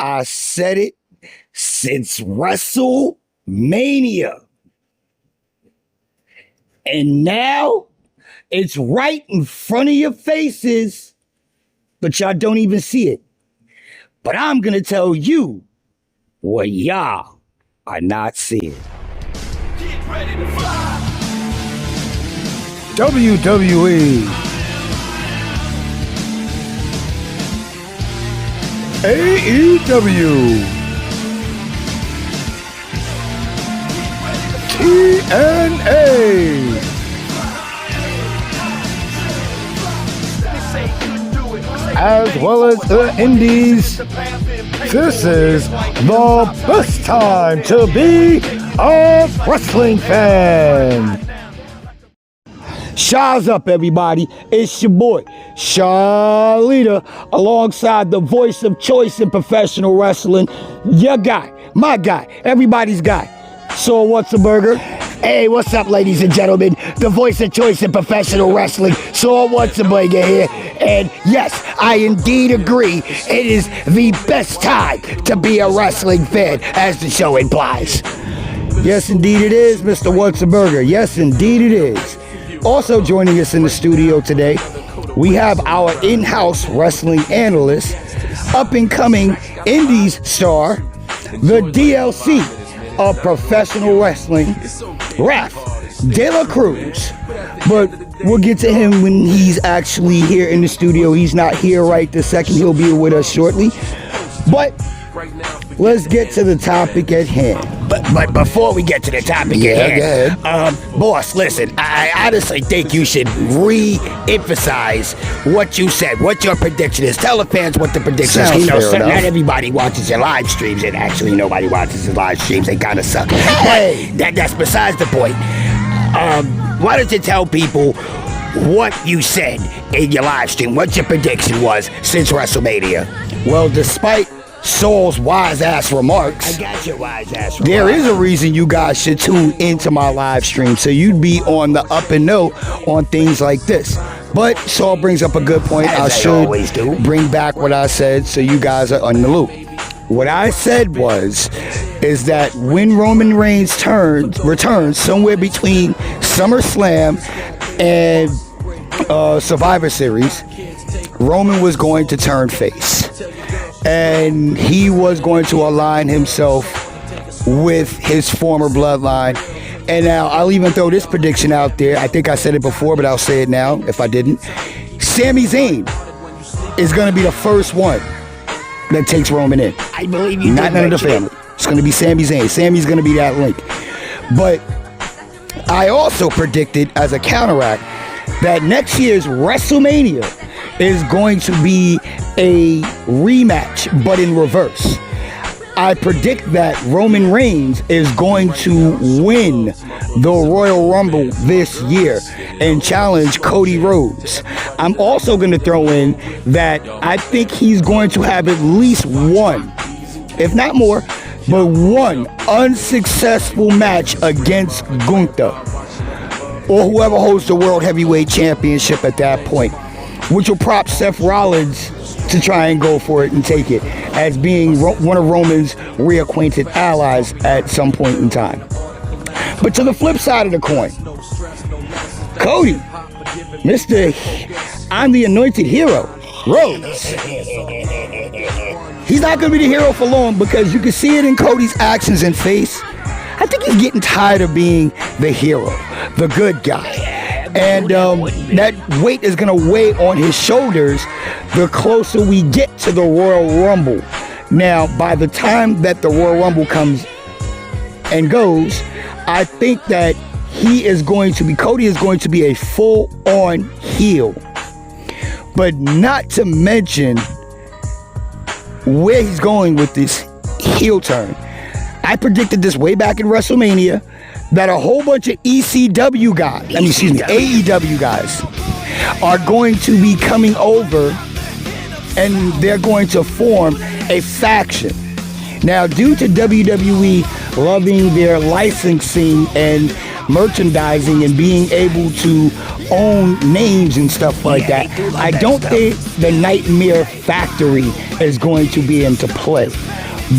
I said it since WrestleMania. And now it's right in front of your faces, but y'all don't even see it. But I'm going to tell you what y'all are not seeing. Get ready to fly. WWE, AEW, TNA, as well as the Indies. This is the best time to be a wrestling fan. Shaw's up, everybody. It's your boy, Charlita, alongside the voice of choice in professional wrestling, your guy, my guy, everybody's guy, So what's a burger? Hey, what's up, ladies and gentlemen? The voice of choice in professional wrestling, So what's a burger here? And yes, I indeed agree. It is the best time to be a wrestling fan, as the show implies. Yes, indeed it is, Mr. What's a Burger. Yes, indeed it is. Also joining us in the studio today, we have our in-house wrestling analyst, up-and-coming Indies star, the DLC of professional wrestling, Raph De La Cruz. But we'll get to him when he's actually here in the studio. He's not here right this second. He'll be with us shortly. But let's get to the topic at hand. But before we get to the topic at hand, boss, listen, I honestly think you should re-emphasize what you said, what your prediction is. Tell the fans what the prediction is. Not everybody watches your live streams, and actually nobody watches your live streams. They kind of suck. Hey, that's besides the point. Why don't you tell people what you said in your live stream, what your prediction was since WrestleMania? Well, despite Saul's wise-ass remarks, I got your wise-ass remarks. There is a reason you guys should tune into my live stream, so you'd be on the up and know on things like this. But Saul brings up a good point. I should bring back what I said so you guys are on the loop. What I said is that when Roman Reigns returns somewhere between SummerSlam and Survivor Series, Roman was going to turn face. And he was going to align himself with his former bloodline. And now I'll even throw this prediction out there. I think I said it before, but I'll say it now if I didn't. Sami Zayn is going to be the first one that takes Roman in. I believe you. Not none of the family. It's going to be Sami Zayn. Sami's going to be that link. But I also predicted as a counteract that next year's WrestleMania is going to be a rematch, but in reverse. I predict that Roman Reigns is going to win the Royal Rumble this year and challenge Cody Rhodes. I'm also going to throw in that I think he's going to have at least one, if not more, but one unsuccessful match against Gunther, or whoever holds the World Heavyweight Championship at that point, which will prop Seth Rollins to try and go for it and take it as being one of Roman's reacquainted allies at some point in time. But to the flip side of the coin, Cody, Mr. I'm the Anointed Hero, Rhodes. He's not going to be the hero for long because you can see it in Cody's actions and face. I think he's getting tired of being the hero, the good guy. And that weight is going to weigh on his shoulders the closer we get to the Royal Rumble. Now, by the time that the Royal Rumble comes and goes, I think that Cody is going to be a full-on heel. But not to mention where he's going with this heel turn. I predicted this way back in WrestleMania, that a whole bunch of AEW guys are going to be coming over and they're going to form a faction. Now, due to WWE loving their licensing and merchandising and being able to own names and stuff like that, I don't think the Nightmare Factory is going to be into play.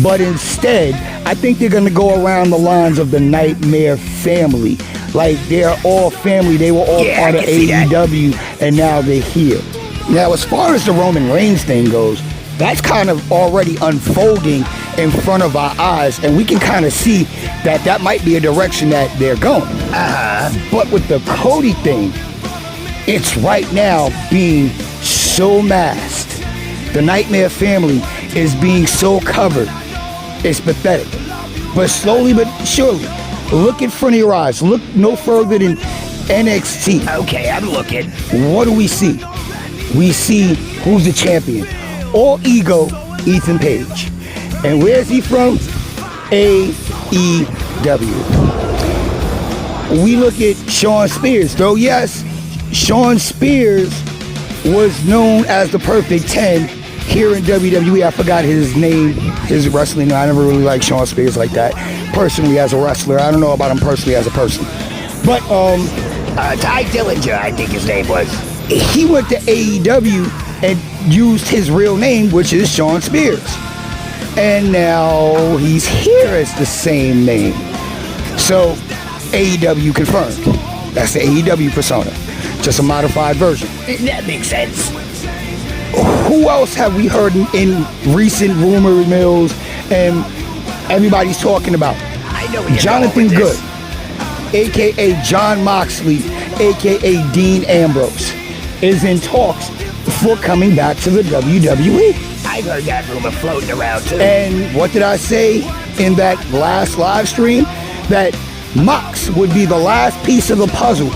But instead, I think they're going to go around the lines of the Nightmare family. Like, they're all family. They were all part of AEW, and now they're here. Now, as far as the Roman Reigns thing goes, that's kind of already unfolding in front of our eyes, and we can kind of see that that might be a direction that they're going. But with the Cody thing, it's right now being so masked. The Nightmare family is being so covered. It's pathetic. But slowly but surely, look in front of your eyes. Look no further than NXT. Okay, I'm looking. What do we see? We see who's the champion. All ego, Ethan Page. And where's he from? AEW. We look at Shawn Spears, though yes, Shawn Spears was known as the Perfect 10 here in WWE. I forgot his name, his wrestling name. I never really liked Shawn Spears like that. Personally as a wrestler. I don't know about him personally as a person. But, Ty Dillinger, I think his name was. he went to AEW and used his real name, which is Shawn Spears. And now he's here as the same name. So AEW confirmed. That's the AEW persona. Just a modified version. That makes sense. Who else have we heard in recent rumor mills and everybody's talking about? I know you're Jonathan going with Good, aka John Moxley, aka Dean Ambrose, is in talks for coming back to the WWE. I've heard that rumor floating around too. And what did I say in that last live stream? That Mox would be the last piece of the puzzle.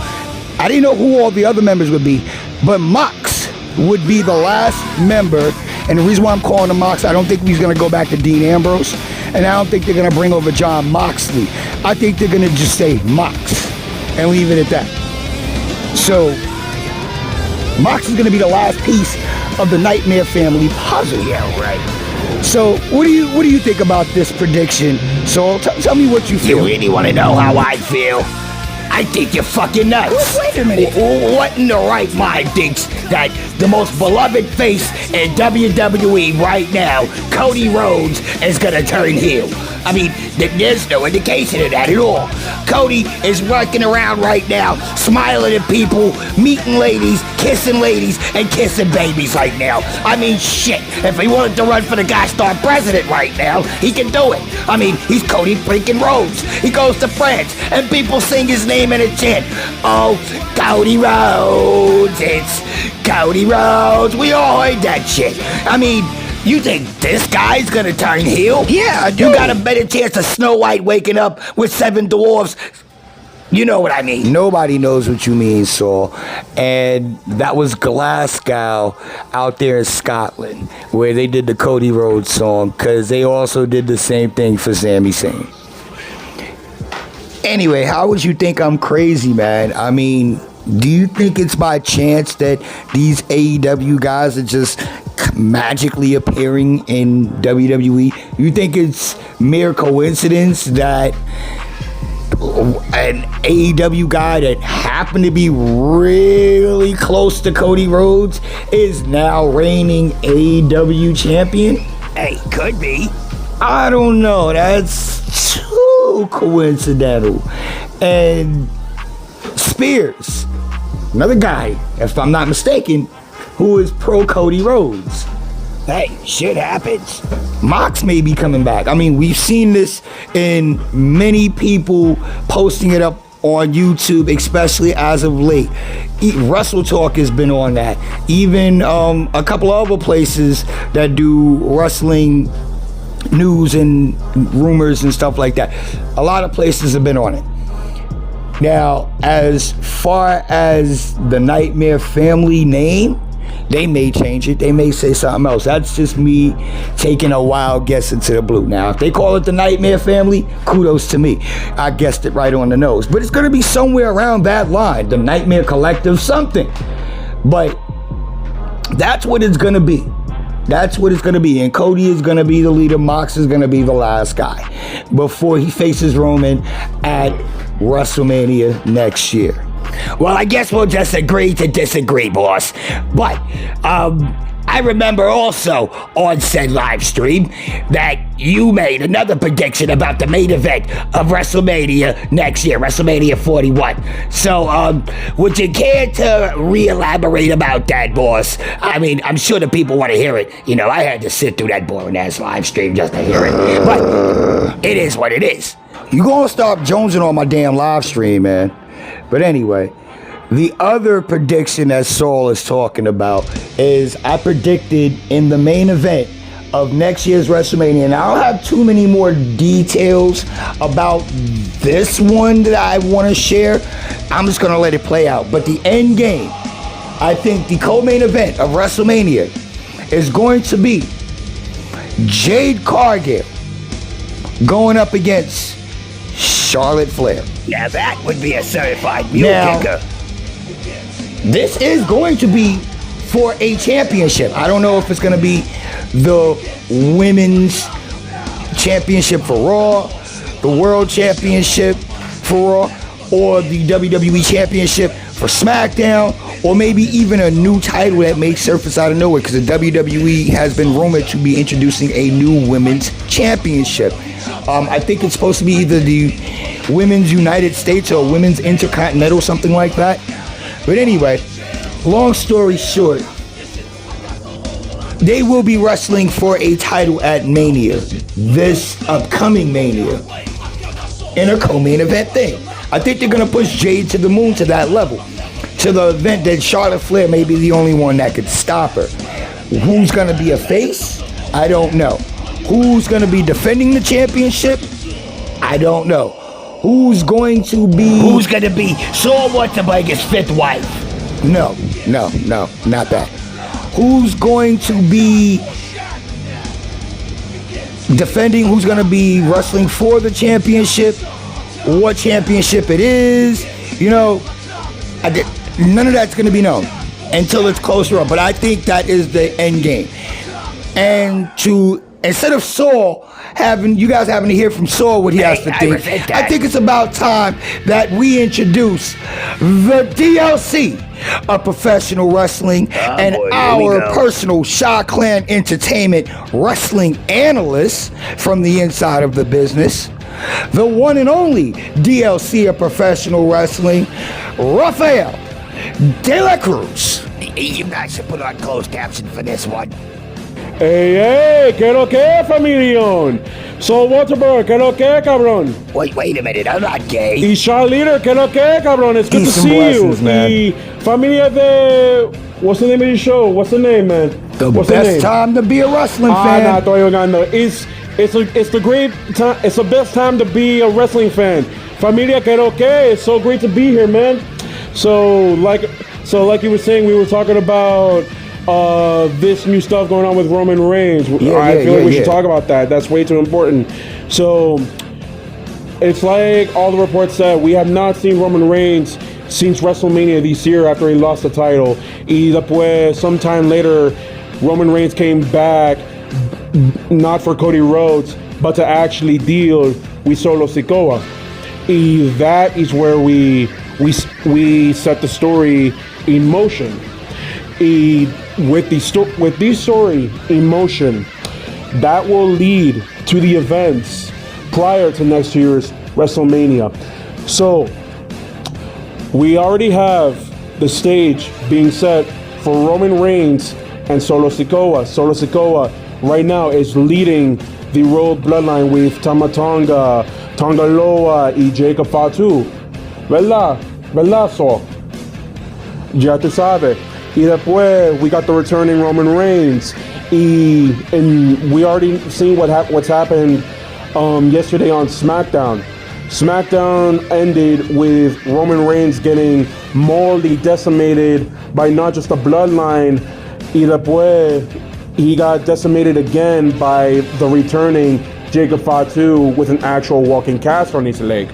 I didn't know who all the other members would be, but Mox would be the last member. And the reason why I'm calling him Mox, I don't think he's going to go back to Dean Ambrose. And I don't think they're going to bring over John Moxley. I think they're going to just say Mox and leave it at that. So Mox is going to be the last piece of the Nightmare family puzzle. Yeah, right. So what do you think about this prediction? So tell me what you feel. You really want to know how I feel? I think you're fucking nuts. Wait a minute. What in the right mind thinks that the most beloved face in WWE right now, Cody Rhodes, is gonna turn heel? I mean, there's no indication of that at all. Cody is working around right now, smiling at people, meeting ladies, and kissing babies right now. I mean, shit. If he wanted to run for the gosh darn president right now, he can do it. I mean, he's Cody freaking Rhodes. He goes to France, and people sing his name in a chant. Oh, Cody Rhodes. It's Cody Rhodes. We all heard that shit. I mean, you think this guy's gonna turn heel? Yeah, I do. You got a better chance of Snow White waking up with 7 dwarfs. You know what I mean. Nobody knows what you mean, Saul. And that was Glasgow out there in Scotland, where they did the Cody Rhodes song, because they also did the same thing for Sami Zayn. Anyway, how would you think I'm crazy, man? I mean, do you think it's by chance that these AEW guys are just magically appearing in WWE? You think it's mere coincidence that an AEW guy that happened to be really close to Cody Rhodes is now reigning AEW champion? Hey, could be. I don't know. That's too coincidental. And Spears, another guy, if I'm not mistaken, who is pro Cody Rhodes. Hey, shit happens. Mox may be coming back. I mean, we've seen this in many people posting it up on YouTube, especially as of late. Wrestle Talk has been on that. Even a couple of other places that do wrestling news and rumors and stuff like that. A lot of places have been on it. Now, as far as the Nightmare family name, they may change it. They may say something else. That's just me taking a wild guess into the blue. Now, if they call it the Nightmare family, kudos to me. I guessed it right on the nose. But it's going to be somewhere around that line. The Nightmare Collective, something. But that's what it's going to be. That's what it's going to be. And Cody is going to be the leader. Mox is going to be the last guy before he faces Roman at WrestleMania next year? Well, I guess we'll just agree to disagree, boss. But I remember also on said live stream that you made another prediction about the main event of WrestleMania next year, WrestleMania 41. So, would you care to re-elaborate about that, boss? I mean, I'm sure the people want to hear it. You know, I had to sit through that boring-ass live stream just to hear it. But it is what it is. You gonna stop jonesing on my damn live stream, man. But anyway, the other prediction that Saul is talking about is I predicted in the main event of next year's WrestleMania, and I don't have too many more details about this one that I want to share. I'm just going to let it play out. But the end game, I think the co-main event of WrestleMania is going to be Jade Cargill going up against Charlotte Flair. Now that would be a certified mule kicker. This is going to be for a championship. I don't know if it's going to be the women's championship for Raw, the world championship for Raw, or the WWE championship for SmackDown, or maybe even a new title that may surface out of nowhere, because the WWE has been rumored to be introducing a new women's championship. I think it's supposed to be either the Women's United States or Women's Intercontinental, something like that. But anyway, long story short, they will be wrestling for a title at Mania, this upcoming Mania, in a co-main event thing. I think they're going to push Jade to the moon to that level, to the event that Charlotte Flair may be the only one that could stop her. Who's going to be a face? I don't know. Who's going to be defending the championship? I don't know. Who's going to be... Who's going to be Saul Wurtenberger's fifth wife? No, not that. Who's going to be defending? Who's going to be wrestling for the championship? What championship it is? You know, none of that's going to be known until it's closer up. But I think that is the end game. And instead of Saul you guys having to hear from Saul what he has to think, I think it's about time that we introduce the DLC of professional wrestling and our personal Shaw Clan Entertainment wrestling analyst from the inside of the business, the one and only DLC of professional wrestling, Rafael De La Cruz. You guys should put on closed caption for this one. Hey, ¿qué lo que, familión? Saul Wurtenberger, ¿qué lo que, cabrón? Wait a minute, I'm not gay. Y Charlita, ¿qué lo que, cabrón? It's good to see blessings, you. Man. Y familia de... What's the name of your show? What's the name, man? What's best time to be a wrestling fan. Nah, todavía ganando. It's the great time. It's the best time to be a wrestling fan. Familia, ¿qué lo que? It's so great to be here, man. So like you were saying, we were talking about this new stuff going on with Roman Reigns. I feel like we should talk about that. That's way too important. So it's like all the reports said, we have not seen Roman Reigns since WrestleMania this year after he lost the title. Y después, sometime later, Roman Reigns came back, not for Cody Rhodes, but to actually deal with Solo Sikoa. Y that is where we set the story in motion. Y with this story in motion, that will lead to the events prior to next year's WrestleMania. So we already have the stage being set for Roman Reigns and Solo Sikoa. Solo Sikoa right now is leading the Rhodes bloodline with Tama Tonga, Tonga Loa y Jacob Fatu. ¿Verdad? ¿Verdad, Saul? Ya tú sabes. Y después, we got the returning Roman Reigns. And we already seen what's happened yesterday on SmackDown. SmackDown ended with Roman Reigns getting morally decimated by not just the bloodline. Y después, he got decimated again by the returning Jacob Fatu with an actual walking cast on his leg.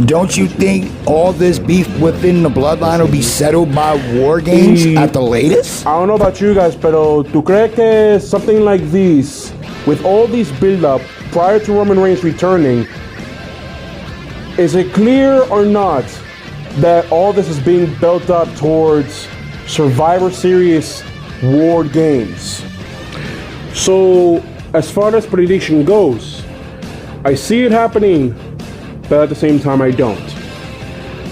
Don't you think all this beef within the bloodline will be settled by War Games at the latest? I don't know about you guys, pero ¿tú crees que something like this, with all this build-up prior to Roman Reigns returning, is it clear or not that all this is being built up towards Survivor Series War Games? So, as far as prediction goes, I see it happening, but at the same time, I don't.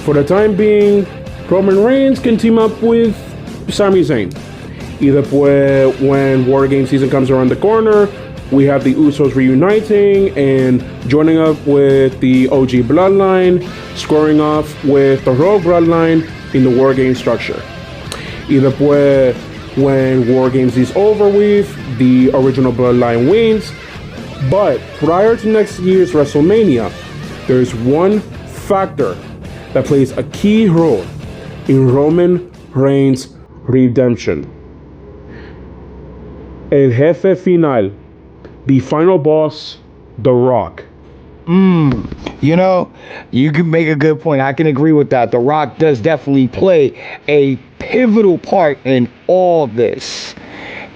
For the time being, Roman Reigns can team up with Sami Zayn. Either when War Game season comes around the corner, we have the Usos reuniting and joining up with the OG Bloodline, squaring off with the Rogue Bloodline in the War Game structure. Either when War Games is over with, the original Bloodline wins. But prior to next year's WrestleMania, there's one factor that plays a key role in Roman Reigns' redemption. El Jefe Final, the final boss, The Rock. You know, you can make a good point. I can agree with that. The Rock does definitely play a pivotal part in all this.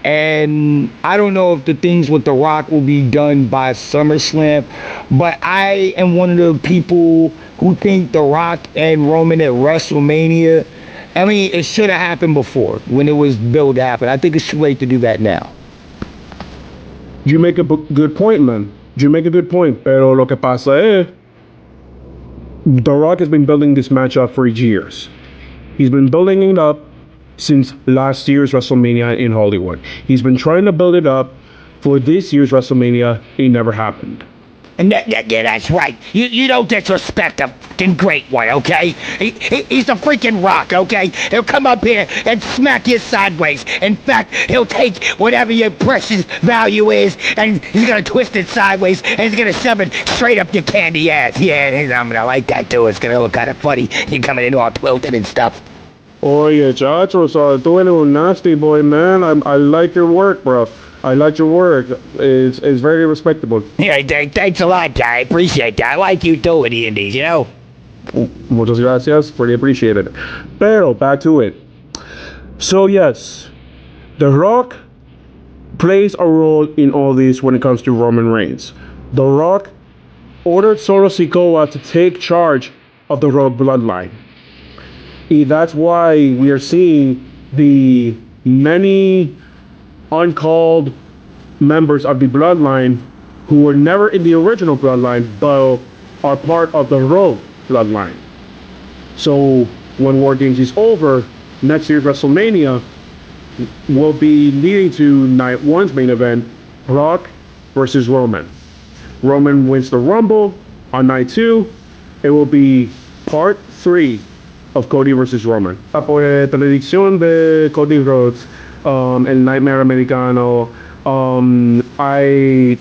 And I don't know if the things with The Rock will be done by SummerSlam, but I am one of the people who think The Rock and Roman at WrestleMania, I mean, it should have happened before when it was billed to happen. I think it's too late to do that now. You make a good point, man. You make a good point. Pero lo que pasa es, The Rock has been building this match up for years. He's been building it up since last year's WrestleMania in Hollywood. He's been trying to build it up for this year's WrestleMania. It never happened. And yeah, that's right. You don't disrespect a fucking great one, okay? He's a freaking Rock, okay? He'll come up here and smack you sideways. In fact, he'll take whatever your precious value is and he's gonna twist it sideways and he's gonna shove it straight up your candy ass. Yeah, I'm gonna like that too. It's gonna look kind of funny. You coming in all twilted and stuff. Oye, chacho, so tú eres un nasty boy, man. I like your work, bro. I like your work. It's very respectable. Yeah, thanks a lot, guy. I appreciate that. I like you too in the indies, you know? Muchas gracias. Really appreciate it. Pero, back to it. So, yes, The Rock plays a role in all this when it comes to Roman Reigns. The Rock ordered Solo Sikoa to take charge of the Rogue Bloodline. And that's why we are seeing the many uncalled members of the Bloodline who were never in the original Bloodline but are part of the Rogue Bloodline. So when War Games is over, next year's WrestleMania will be leading to Night 1's main event, Rock versus Roman. Roman wins the Rumble. On Night 2, it will be part 3 of Cody versus Roman. Por televisión de Cody Rhodes, El Nightmare Americano.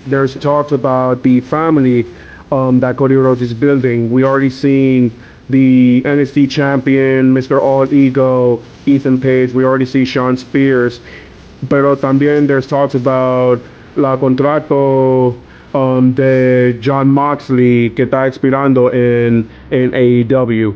There's talks about the family that Cody Rhodes is building. We already seen the NXT champion, Mr. All Ego, Ethan Page. We already see Sean Spears. Pero también there's talks about la contrato de John Moxley que está expirando en AEW.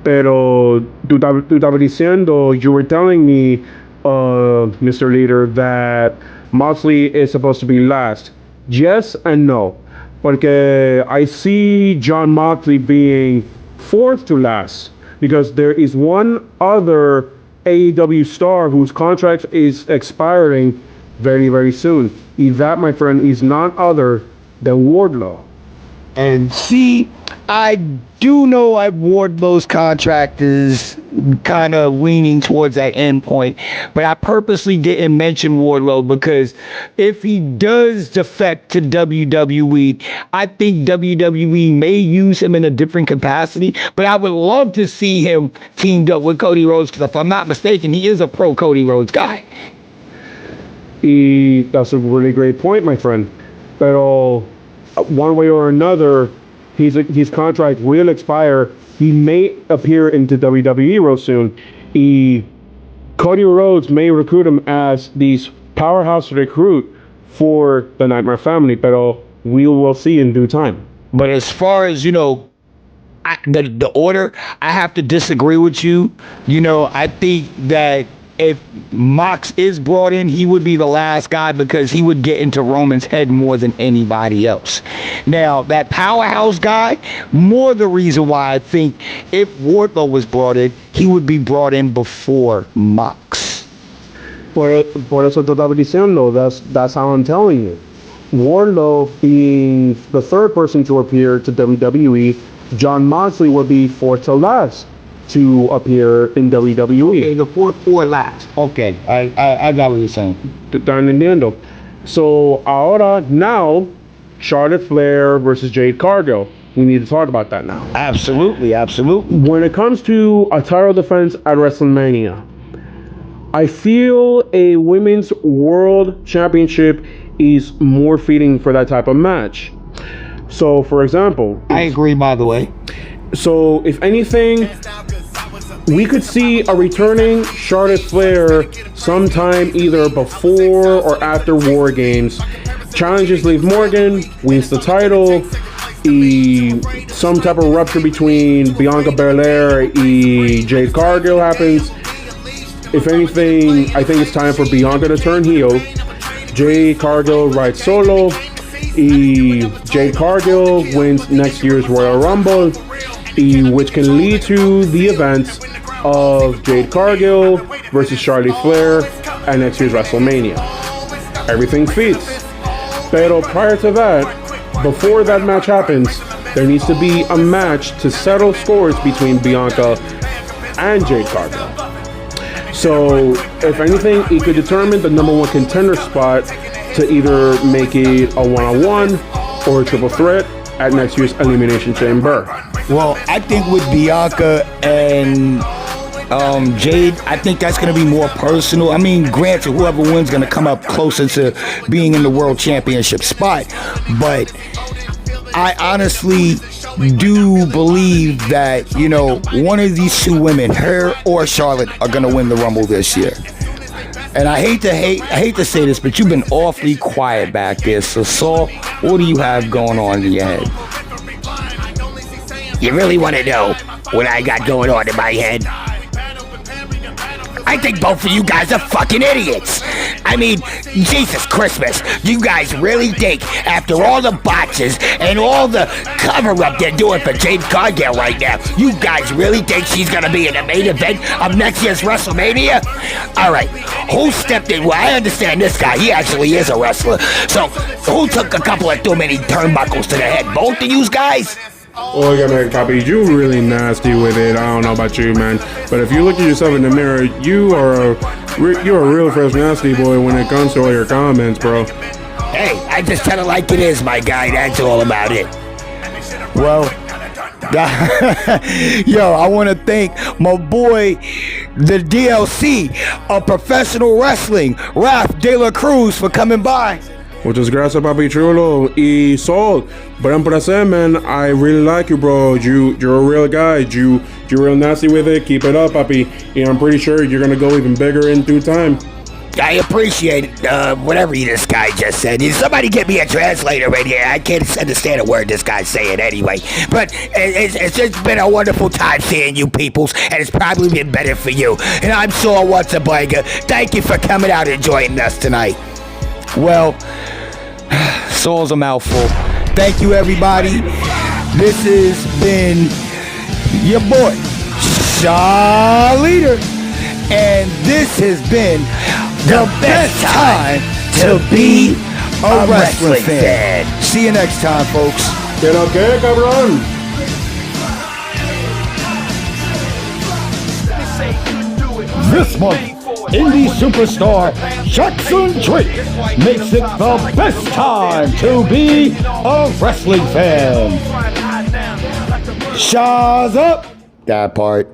Pero tú estabas diciendo, you were telling me, Mr. Leader, that Moxley is supposed to be last. Yes and no. Porque I see John Moxley being fourth to last. Because there is one other AEW star whose contract is expiring very, very soon. And that, my friend, is none other than Wardlow. And see, I do know Wardlow's contract is kind of leaning towards that end point, but I purposely didn't mention Wardlow because if he does defect to WWE, I think WWE may use him in a different capacity, but I would love to see him teamed up with Cody Rhodes because if I'm not mistaken, he is a pro Cody Rhodes guy. That's a really great point, my friend. Pero one way or another, his contract will expire. He may appear into WWE real soon. Cody Rhodes may recruit him as the powerhouse recruit for the Nightmare family, pero we will see in due time. But as far as, the order, I have to disagree with you. I think that if Mox is brought in, he would be the last guy because he would get into Roman's head more than anybody else. Now, that powerhouse guy, more the reason why I think if Wardlow was brought in, he would be brought in before Mox. Por eso te estaba diciendo, that's how I'm telling you. Wardlow being the third person to appear to WWE, John Moxley would be fourth to last to appear in WWE. Okay, the fourth or last. Okay, I got what you're saying. Están entendiendo. So now, Charlotte Flair versus Jade Cargill. We need to talk about that now. Absolutely, absolutely. When it comes to a title defense at WrestleMania, I feel a women's world championship is more fitting for that type of match. So, for example, I agree, by the way. so if anything, we could see a returning Charlotte Flair sometime either before or after War Games. Challenges Liv Morgan, wins the title, some type of rupture between Bianca Belair and Jade Cargill happens. If anything, I think it's time for Bianca to turn heel. Jade Cargill rides solo. Jade Cargill wins next year's Royal Rumble, which can lead to the events of Jade Cargill versus Charlotte Flair at next year's WrestleMania. Everything fits. Pero prior to that, before that match happens, there needs to be a match to settle scores between Bianca and Jade Cargill. So, if anything, it could determine the number one contender spot to either make it a one-on-one or a triple threat at next year's Elimination Chamber. Well, I think with Bianca and Jade, I think that's going to be more personal. I mean, granted, whoever wins going to come up closer to being in the World Championship spot, but I honestly do believe that, you know, one of these two women, her or Charlotte, are going to win the Rumble this year. And I hate to say this, but you've been awfully quiet back there. So, Saul, what do you have going on in your head? You really want to know what I got going on in my head? I think both of you guys are fucking idiots. I mean, Jesus Christmas, you guys really think after all the botches and all the cover-up they're doing for Jade Cargill right now, you guys really think she's gonna be in the main event of next year's WrestleMania? Alright, who stepped in? Well, I understand this guy, he actually is a wrestler. So, who took a couple of too many turnbuckles to the head? Both of you guys? Oh, yeah, man, Copy, you really nasty with it. I don't know about you, man. But if you look at yourself in the mirror, you're a real fresh nasty boy when it comes to all your comments, bro. Hey, I just tell it like it is, my guy. That's all about it. Well, yo, I want to thank my boy, the DLC of professional wrestling, Raf De La Cruz, for coming by. Muchas gracias, papi chulo. Y Sol, buen placer, man. I really like you, bro. You're a real guy. You're real nasty with it. Keep it up, papi. And I'm pretty sure you're gonna go even bigger in due time. I appreciate whatever this guy just said. Somebody get me a translator right here. I can't understand a word this guy's saying anyway. But it's just been a wonderful time seeing you peoples, and it's probably been better for you. And I'm Saul Watzabiger. Thank you for coming out and joining us tonight. Well, Saul's a mouthful. Thank you, everybody. This has been your boy, Shaw Leader, and this has been the best time to be a wrestling fan. See you next time, folks. ¿Qué lo que, cabrón? This month, indie superstar Jackson Drake makes it the best time to be a wrestling fan. Shaw's up. That part.